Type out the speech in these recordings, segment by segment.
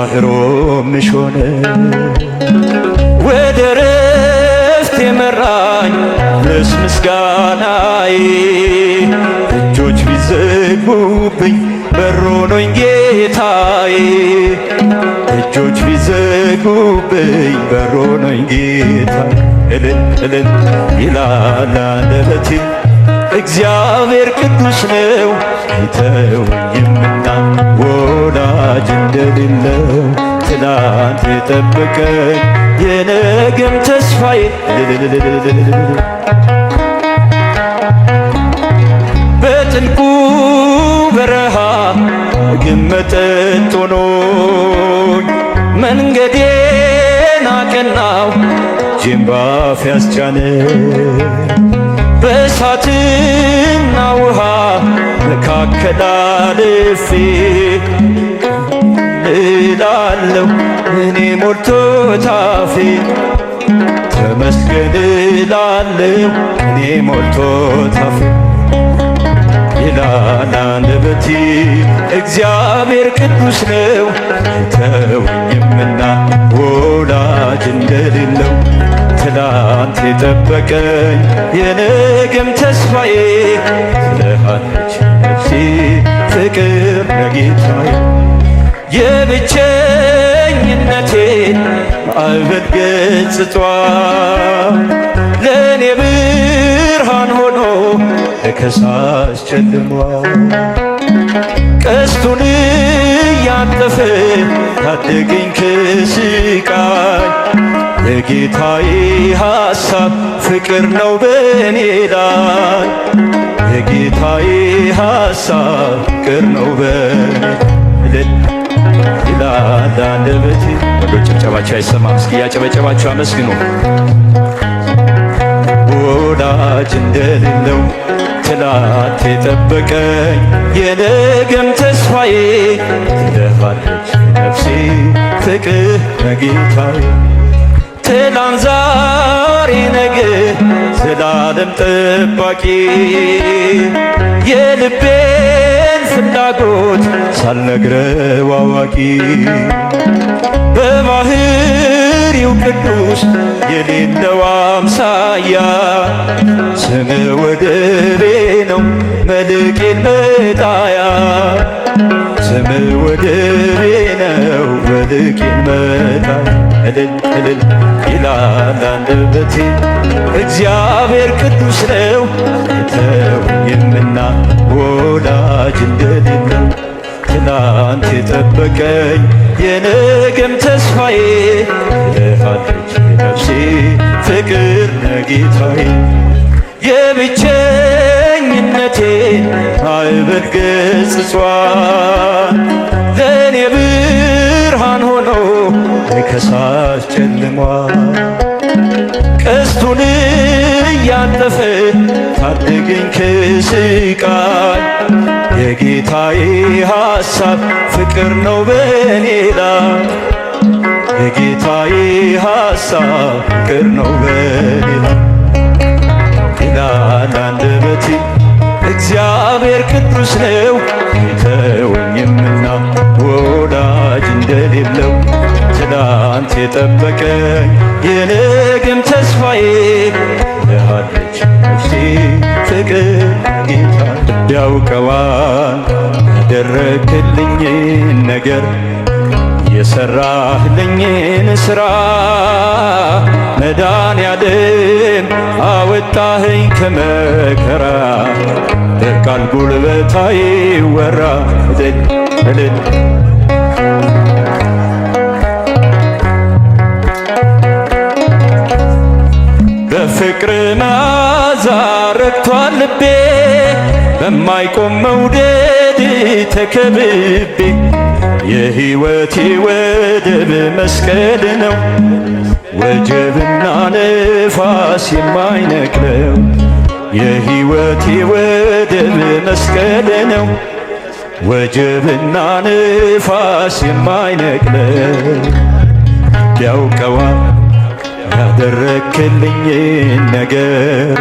ባህሮ ምሾነ ወደ ረፍት የመራኝ ምስጋናዬ እጆች ቢዘጉብኝ በሮኖኝ ጌታዬ እጆች ቢዘጉብኝ በሮኖኝ ጌታዬ እልል እልል ይላል አንደበቴ እግዚአብሔር ቅዱስ ነው አይተወኝምና ወዳጅ እንደሌለው ትናንት የጠበቀኝ የነገም ተስፋዬ በጥልቁ በረሃ ግን መጠጥ ሆኖኝ መንገዴን አቀናው እጄን ባፌ ያስጫነኝ በእሳትና ውሃ መካከል አልፌ እላለሁ እኔ ሞልቶት አፌ ተመስገን እላለሁ እኔ ሞልቶት አፌ ይላል አንደበቴ እግዚአብሔር ቅዱስ ነው አይተወኝምና ወዳጅ እንደሌለው ትላንት የጠበቀኝ የነገም ተስፋዬ ትለሃለች ነፍሴ ፍቅር ለጌታዬ የብቸኝነቴን ማዕበል ገጽቷል ለእኔ ብርሃን ሆኖ ለከሳሽ ጨልሟል ቀስቱን እያጠፈ ታደገኝ ከስቃይ የጌታዬ ሐሳብ ፍቅር ነው በእኔ ላይ የጌታዬ ሐሳብ ፍቅር ነው በእኔ እልል ይላል አንደበቴ ወንዶች ጭብጨባቸው አይሰማም እስኪ ያጨበጨባችሁ አመስግኑ ወዳጅ እንደሌለው ትላንት የጠበቀኝ የነገም ተስፋዬ ትለሃለች ነፍሴ ፍቅር ለጌታዬ ትላንት ዛሬ ነገ ዘላለም ጠባቂ የልቤን ፍላጎት ሳልነግረው አዋቂ በባህሪው ቅዱስ የሌለው አምሳያ ስም ወደሬ ነው መልኬን መጣያ ስም ወደሬ ነው መልኬን መጣያ እልል እልል ይላል አንደበቴ እግዚአብሔር ቅዱስ ነው አይተወኝምና ወዳጅ እንደሌለው ትናንት የጠበቀኝ የነገም ተስፋዬ ትለሃለች ነፍሴ ፍቅር ለጌታዬ የብቸኝነቴን ማዕበል ገጽጿል ለእኔ ብርሃን ሆኖ ለከሳሽ ጨልሟል ቀስቱን እያጠፈ ታደገኝ ከስቃይ የጌታዬ ሐሳብ ፍቅር ነው በእኔ ላይ የጌታዬ ሐሳብ ፍቅር ነው በእኔ ላይ ይላል አንደበቴ እግዚአብሔር ቅዱስ ነው አይተወኝምና ወዳጅ እንደሌለው ትናንት የጠበቀኝ የነገም ተስፋዬ ትለሃለች ነፍሴ ፍቅር ጌታ ያውቀዋል ያደረክልኝን ነገር የሰራህልኝን ሥራ መድኃኔዓለም አወጣኸኝ ከመከራ በቃል ጉልበት አይወራ እልል በፍቅር መዓዛ ረክቷል ልቤ በማይቆም መውደድ ተከብቤ የሕይወቴ ወደብ መስቀል ነው ወጀብና ነፋስ የማይነቅለው የሕይወቴ ወደብ መስቀል ነው ወጀብና ነፋስ የማይነቅለው ያውቀዋል ያደረክልኝን ነገር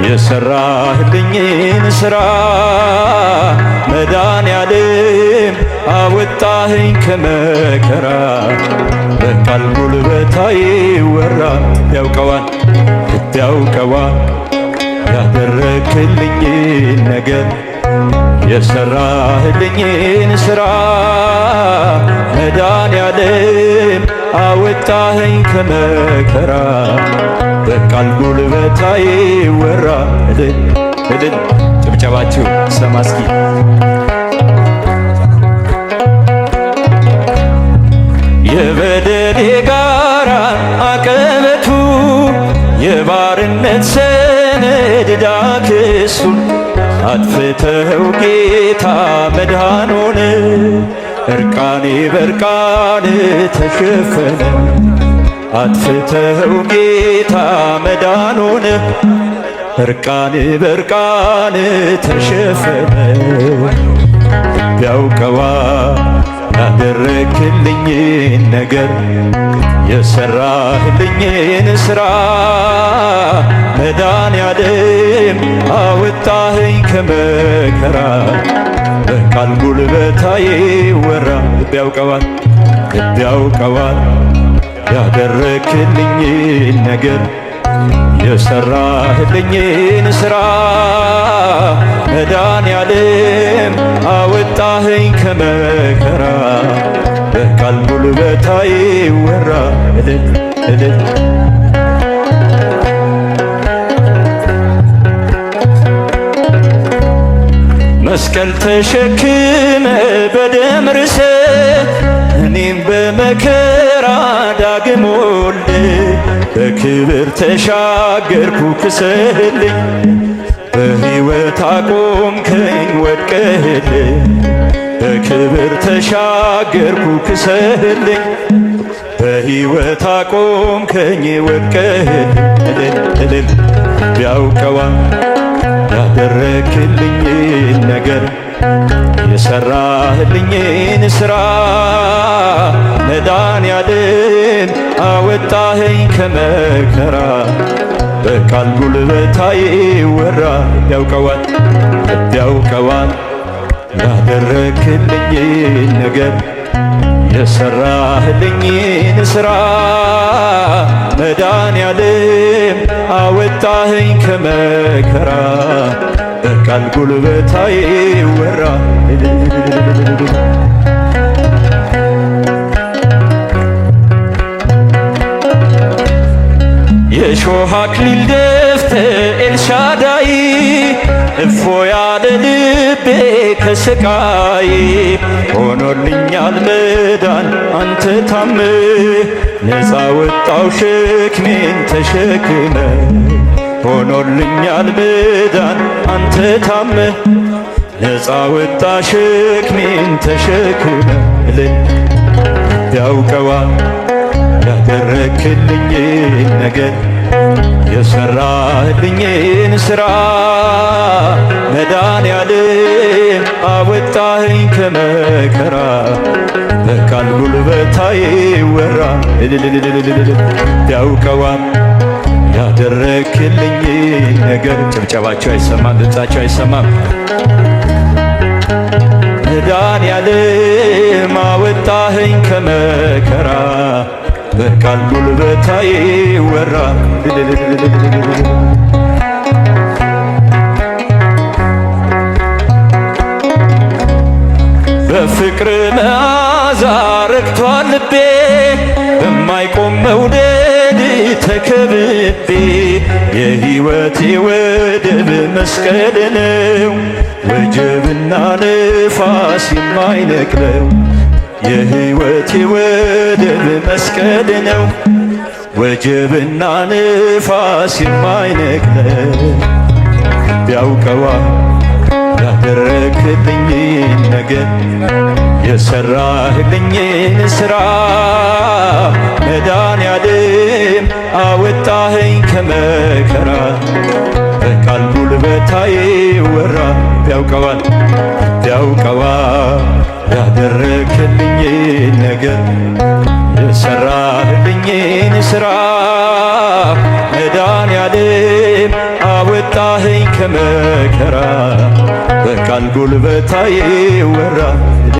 የሰራህልኝን ሥራ መድኃኔዓለም አወጣኸኝ ከመከራ በቃል ጉልበት አይወራ ያውቀዋል ያውቀዋል ያደረክልኝን ነገር የሰራህልኝን ሥራ መድኃኔዓለም አወጣኸኝ ከመከራ በቃል ጉልበት አይወራ። እልል እልል ጭብጨባችሁ ሰማ እስኪ። የበደሌ ጋራ አቀበቱ የባርነት ሰነድ ዕዳ ክሱን አጥፍተኸው ጌታ መድኃኔ ሆነ እርቃኔ በርቃን ተሸፈነ። አጥፍተኸው ጌታ መድኃኔ ሆነ እርቃን በርቃን ተሸፈነ። ያውቀዋል ያደረክልኝን ነገር የሰራህልኝን ሥራ መድኃኔዓለም አወጣኸኝ ከመከራ በቃል ጉልበት አይወራ። ልብ ያውቀዋል ልብ ያውቀዋል ያደረክልኝን ነገር የሰራህልኝን ሥራ መድኃኔዓለም አወጣኸኝ ከመከራ በቃል ጉልበት አይወራ። እልል እልል መስቀል ተሸክመ በደም ርሰ እኔም በመከራ ዳግም ወልደ በክብር ተሻገርኩ ክሰህልኝ በሕይወት አቆምከኝ ወድቀህልኝ በክብር ተሻገርኩ ክሰህልኝ በሕይወት አቆምከኝ ወድቀህልኝ። እልል እልል ያውቀዋል ያደረክልኝን ነገር የሰራህልኝን ሥራ መድኃኔዓለም አወጣኸኝ ከመከራ በቃል ጉልበት አይወራ። ያውቀዋል ያውቀዋል ያደረክልኝን ነገር የሰራህልኝን ሥራ መድኃኔዓለም አወጣኸኝ ከመከራ በቃል ጉልበት አይወራ። የሾህ አክሊል ደፍተህ ኤልሻዳይ እፎ ያለ ልቤ ከስቃይ ሆኖልኛል መዳን አንተ ታምህ ነፃ ወጣው ሸክሜን ተሸክመ ሆኖልኛል መዳን አንተ ታምህ ነፃ ወጣ ሸክሜን ተሸክመ። እልል ያውቀዋል ያደረክልኝን ነገር የሰራህልኝን ሥራ መድኃኔዓለም አወጣኸኝ ከመከራ በቃል ጉልበት አይወራ። ያውቀዋል ያደረክልኝን ነገር ጭብጨባቸው አይሰማም፣ ድምፃቸው አይሰማም። መድኃኔዓለም አወጣኸኝ ከመከራ በቃል ጉልበት አይወራ። በፍቅር መዓዛ ረክቷል ልቤ በማይቆም መውደድ ተከብቤ የሕይወቴ ወደብ መስቀል ነው ወጀብና ነፋስ የማይነቅለው የሕይወቴ ወደብ መስቀል ነው ወጀብና ነፋስ የማይነቅለው። ያውቀዋል ያደረክልኝን ነገር የሰራህልኝን ሥራ መድኃኔዓለም አወጣኸኝ ከመከራ በቃል ጉልበት አይወራ። ያውቀዋል ያውቀዋል ያደረክልኝን ነገር የሰራህልኝን ሥራ መድኃኔዓለም አወጣኸኝ ከመከራ በቃል ጉልበት አይወራ።